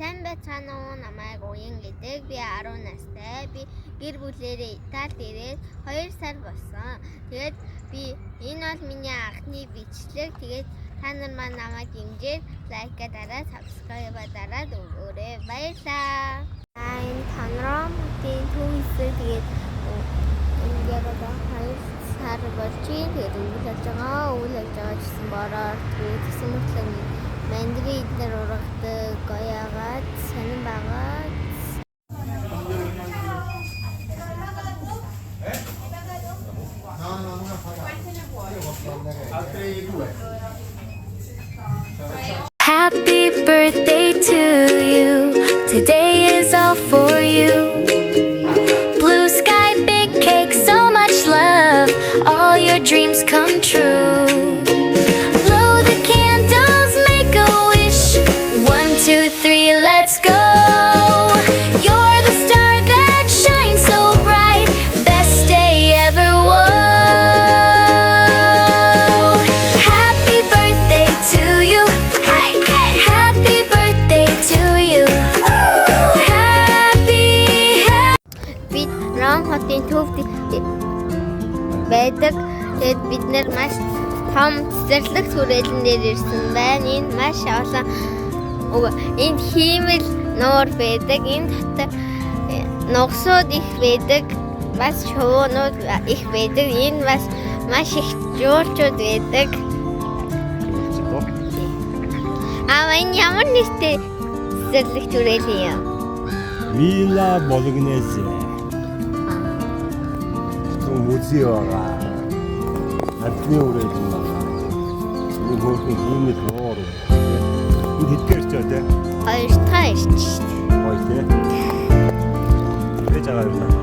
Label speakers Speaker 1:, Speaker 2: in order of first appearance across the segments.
Speaker 1: Сайн байцгаана уу? Намайг Уян гэдэг. Би 10 настай. Би гэр бүлээрээ Италид ирээд 2 сар болсон. Тэгээд би энэ бол миний анхны бичлэг. Тэгээд та нар маань намайг дэмжиж лайкаараа, сабскрайбаараа өгөөрэй. Баярлалаа. Энэ панорамын төв хэсэг тэгээд ингээд одоо 2 сар болж байна. Тэгээд үйл ажиллагаа гэсэн бороор тэгээд гэсэн мэтлэг мандрын эднэр ургадаг гоёагаад сонин байгаа.
Speaker 2: Happy birthday to you. Today is all for you. Blue sky, big cake, so much love. All your dreams come true. Blow the candles, make a wish. 1, 2, 3, let's go. You're the star that shines so bright. Best day ever. Whoa. Happy birthday to you. Happy birthday to you. Happy.
Speaker 1: Бид Ром хотын төвд байдаг. Тэгээд бид нэр маш том цэцэрлэг түрээлэн дээр ирсэн байна. Энд маш олон энд хиймэл нуур байдаг. Энэ дотор нугсууд их байдаг. Бас шувуунууд их байдаг. Энэ бас маш их жуулчууд байдаг. Энэ ямар нэртэй цэцэрлэг түрээлэн юм?
Speaker 3: Вилла Болгнезе. Музей байгаа. Адны үрээд юм байна. Энэ хөрхөн хиймэл нуур. Энэ хэдгээр ч одоо
Speaker 1: 2 дахь ирч шүү дээ.
Speaker 3: гоё тийм. Тэгэж байгаа юм байна.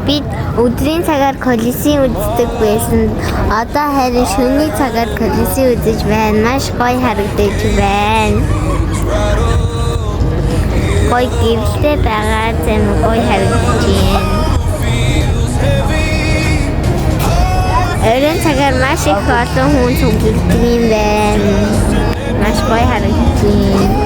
Speaker 3: Бид өдрийн цагаар Колизеум үздэг байсан. Одоо харин шөнийн цагаар Колизеум үзэж байна. Маш гоё харагдаж байна. Гоё гэрэлтэй байгаа зам гоё харагдаж байна. Оройн цагаар маш их олон хүн цуглддаг юм байна. Маш гоё харагдаж байна.